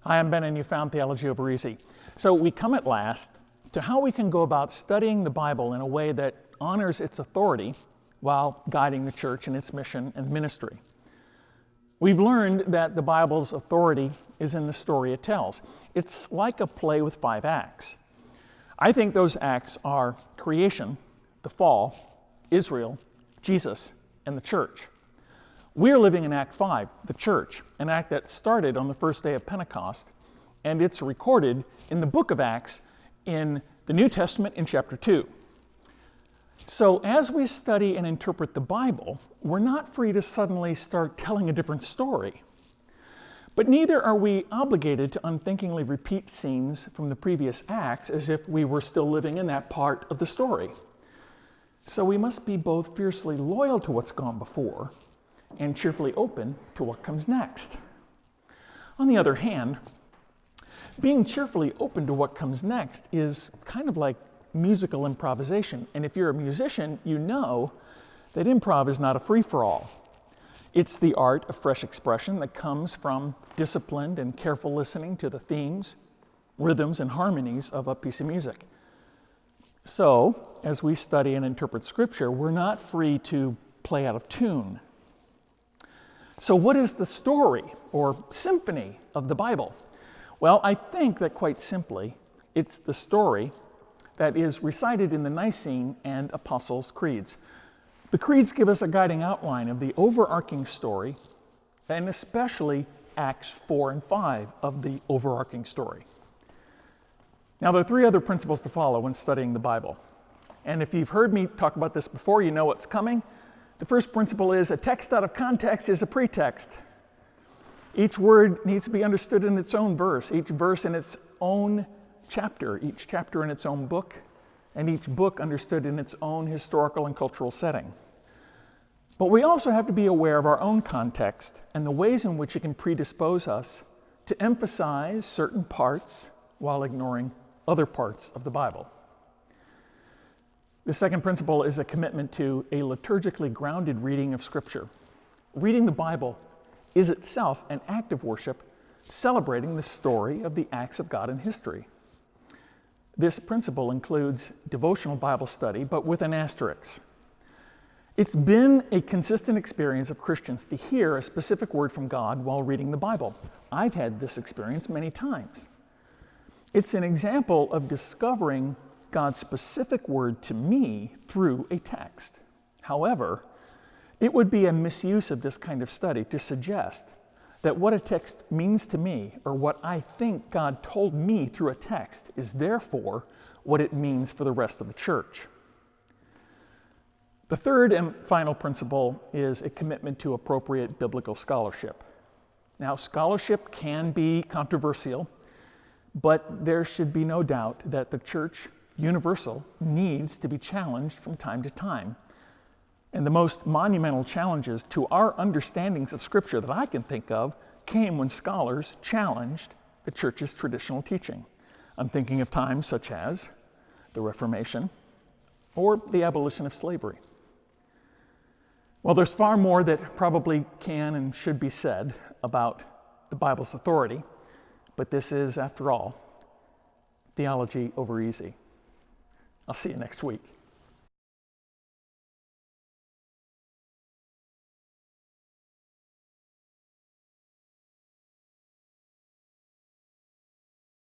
Hi, I'm Ben, and you found Theology Over Easy. So we come at last to how we can go about studying the Bible in a way that honors its authority while guiding the church in its mission and ministry. We've learned that the Bible's authority is in the story it tells. It's like a play with 5 acts. I think those acts are creation, the fall, Israel, Jesus, and the church. We're living in Act 5, the church, an act that started on the first day of Pentecost, and it's recorded in the book of Acts in the New Testament in chapter 2. So as we study and interpret the Bible, we're not free to suddenly start telling a different story. But neither are we obligated to unthinkingly repeat scenes from the previous acts as if we were still living in that part of the story. So we must be both fiercely loyal to what's gone before and cheerfully open to what comes next. On the other hand, being cheerfully open to what comes next is kind of like musical improvisation. And if you're a musician, you know that improv is not a free-for-all. It's the art of fresh expression that comes from disciplined and careful listening to the themes, rhythms, and harmonies of a piece of music. So, as we study and interpret Scripture, we're not free to play out of tune. So what is the story or symphony of the Bible? Well, I think that quite simply, it's the story that is recited in the Nicene and Apostles' Creeds. The creeds give us a guiding outline of the overarching story, and especially Acts 4 and 5 of the overarching story. Now, there are 3 other principles to follow when studying the Bible. And if you've heard me talk about this before, you know what's coming. The first principle is a text out of context is a pretext. Each word needs to be understood in its own verse, each verse in its own chapter, each chapter in its own book, and each book understood in its own historical and cultural setting. But we also have to be aware of our own context and the ways in which it can predispose us to emphasize certain parts while ignoring other parts of the Bible. The second principle is a commitment to a liturgically grounded reading of Scripture. Reading the Bible is itself an act of worship, celebrating the story of the acts of God in history. This principle includes devotional Bible study, but with an asterisk. It's been a consistent experience of Christians to hear a specific word from God while reading the Bible. I've had this experience many times. It's an example of discovering God's specific word to me through a text. However, it would be a misuse of this kind of study to suggest that what a text means to me, or what I think God told me through a text, is therefore what it means for the rest of the church. The third and final principle is a commitment to appropriate biblical scholarship. Now, scholarship can be controversial, but there should be no doubt that the church universal needs to be challenged from time to time. And the most monumental challenges to our understandings of Scripture that I can think of came when scholars challenged the church's traditional teaching. I'm thinking of times such as the Reformation or the abolition of slavery. Well, there's far more that probably can and should be said about the Bible's authority, but this is, after all, Theology Over Easy. I'll see you next week.